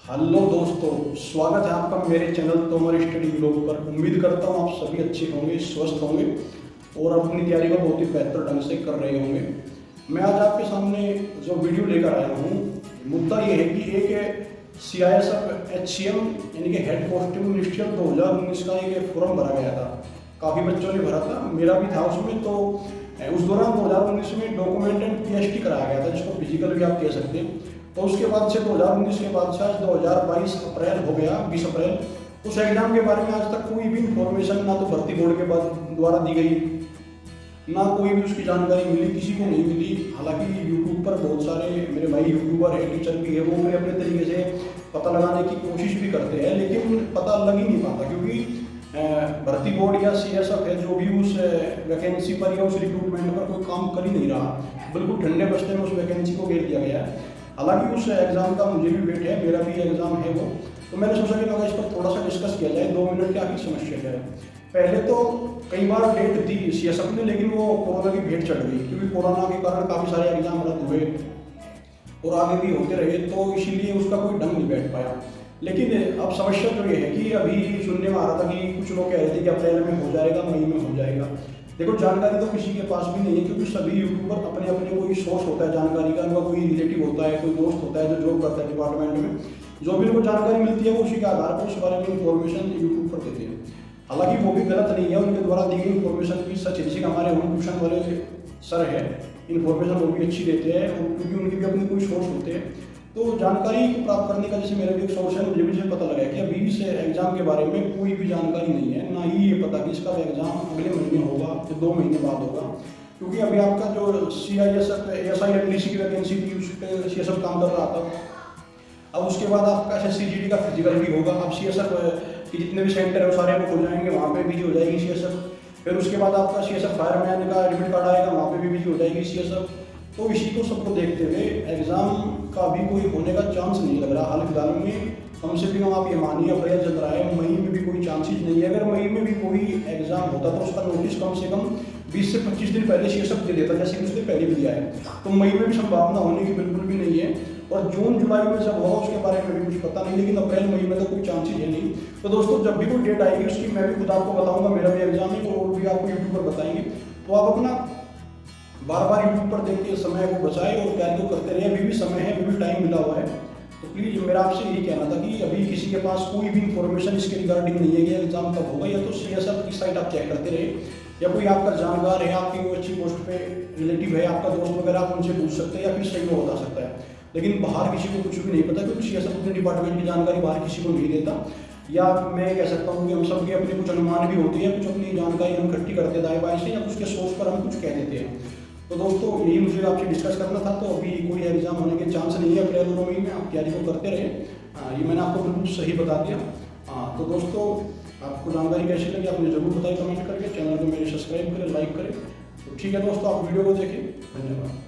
Hello दोस्तों, स्वागत है आपका मेरे चैनल तोमर स्टडी ब्लॉग पर। उम्मीद करता हूँ आप सभी अच्छे होंगे, स्वस्थ होंगे और अपनी तैयारी को बहुत ही बेहतर ढंग से कर रहे होंगे। मैं आज आपके सामने जो वीडियो लेकर आया हूँ, मुद्दा ये है कि एक CISF HCM यानी कि हेड कांस्टेबल मिनिस्ट्रियल 2019 का एक फॉर्म भरा गया था। काफ़ी बच्चों ने भरा था, मेरा भी था उसमें। तो उस दौरान 2019 में डॉक्यूमेंट एंड PST कराया गया था, जिसको फिजिकल भी आप कह सकते हैं। तो उसके बाद से 2019 के बाद से आज 2022 अप्रैल हो गया, 20 अप्रैल। उस एग्जाम के बारे में आज तक कोई भी इंफॉर्मेशन ना तो भर्ती बोर्ड के द्वारा दी गई, ना कोई भी उसकी जानकारी मिली, किसी को नहीं मिली। हालांकि यूट्यूब पर बहुत सारे मेरे भाई यूट्यूबर है, टीचर भी है, वो भी अपने तरीके से पता लगाने की कोशिश भी करते हैं, लेकिन पता लग ही नहीं पाता। क्योंकि भर्ती बोर्ड या CSF है जो भी उस वैकेंसी पर या उस रिक्रूटमेंट पर कोई काम कर ही नहीं रहा। बिल्कुल ठंडे बस्ते में उस वैकेंसी को घेर दिया गया है। हालांकि उस एग्ज़ाम का मुझे भी वेट है, मेरा भी एग्ज़ाम है वो। तो मैंने सोचा कि अगर इस पर थोड़ा सा डिस्कस किया जाए, 2 मिनट की आखिर समस्या है। पहले तो कई बार डेट दी CSF ने, लेकिन वो कोरोना की भेंट चढ़ गई। क्योंकि कोरोना के कारण काफ़ी सारे एग्जाम रद्द हुए और आगे भी होते रहे, तो इसीलिए उसका कोई ढंग नहीं बैठ पाया। लेकिन अब समस्या तो ये है कि अभी सुनने में आ रहा था कि कुछ लोग कह रहे थे कि अप्रैल में हो जाएगा, मई में हो जाएगा। देखो, जानकारी तो किसी के पास भी नहीं है, क्योंकि सभी यूट्यूबर अपने अपने कोई सोर्स होता है जानकारी का। उनका कोई रिलेटिव होता है, कोई दोस्त होता है जो जॉब करता है डिपार्टमेंट में। जो भी उनको जानकारी मिलती है वो उसी के आधार पर उस बारे में इंफॉर्मेशन यूट्यूब पर देते हैं। हालांकि वो भी गलत नहीं है, उनके द्वारा दी गई इन्फॉर्मेशन भी सच है। जैसे कि हमारे होम ट्यूशन वाले सर है, इन्फॉर्मेशन वो भी अच्छी देते हैं, और क्योंकि उनके भी अपने कोई सोर्स होते हैं। तो जानकारी को प्राप्त करने का जैसे मेरा भी एक सोर्स है, मुझे भी पता लगा कि अभी इस एग्जाम के बारे में कोई भी जानकारी नहीं है, ना ही ये पता कि इसका एग्जाम अगले महीने होगा या 2 महीने बाद होगा। क्योंकि अभी आपका जो CISF SIMDC की वैकेंसी थी, उस पर CSF काम कर रहा था। अब उसके बाद आपका SSCGD का फिजिकल भी होगा। अब CSF के जितने भी सेंटर है वो सारे बुक हो जाएंगे, वहाँ पे बिजी हो जाएगी CSF। फिर उसके बाद आपका CSF फायरमैन का एडमिट कार्ड आएगा, वहाँ पे भी बिजी हो जाएगी CSF। तो इसी को सबको देखते हुए एग्ज़ाम का भी कोई होने का चांस नहीं लग रहा हाल फिलहाल में। कम से कम आप ये मानिए, अप्रैल चल रहा है, मई में भी कोई चांसेस नहीं है। अगर मई में भी कोई एग्ज़ाम होता तो उसका नोटिस कम से कम 20 से 25 दिन पहले CSF दे देता, जैसे उसने पहले भी दिया है। तो मई में भी संभावना होने की बिल्कुल भी नहीं है। और जून जुलाई में जब होगा उसके बारे में भी कुछ पता नहीं, लेकिन अप्रैल मई में तो कोई चांसेस है नहीं। तो दोस्तों, जब भी कोई डेट आएगी उसकी मैं भी खुद आपको बताऊंगा, मेरा भी एग्जाम है, और भी आपको यूट्यूब पर बताएंगे। तो आप अपना बार बार यूट्यूब पर देख के समय को बचाए और तैयारी को करते रहे। अभी भी समय है, अभी भी टाइम मिला हुआ है। तो प्लीज़ मेरा आपसे यही कहना था कि अभी किसी के पास कोई भी इंफॉर्मेशन इसके रिगार्डिंग नहीं है कि एग्जाम कब होगा, या तो CSF की साइट आप चेक करते रहे, या कोई आपका जानकार है, आपकी कोई अच्छी पोस्ट पे रिलेटिव है, आपका दोस्त वगैरह, आप उनसे पूछ सकते हैं, या फिर सही वो बता सकता है। लेकिन बाहर किसी को कुछ भी नहीं पता, क्योंकि CSF अपने डिपार्टमेंट की जानकारी बाहर किसी को नहीं देता। या मैं कह सकता हूँ कि हम सबके अपने कुछ अनुमान भी होती है, कुछ अपनी जानकारी हम इकट्ठी करते हैं दाएं बाएं से, या उसके सोर्स पर हम कुछ कह देते हैं। तो दोस्तों, यही मुझे आपसे डिस्कस करना था। तो अभी कोई एग्जाम होने के चांस नहीं है अप्रैल और मई में, आप तैयारी को करते रहे। ये मैंने आपको बिल्कुल सही बता दिया। तो दोस्तों, आपको जानकारी कैसी लगी आपने ज़रूर बताएं कमेंट करके। चैनल को मेरे सब्सक्राइब करें, लाइक करें। तो ठीक है दोस्तों, आप वीडियो को देखें। धन्यवाद।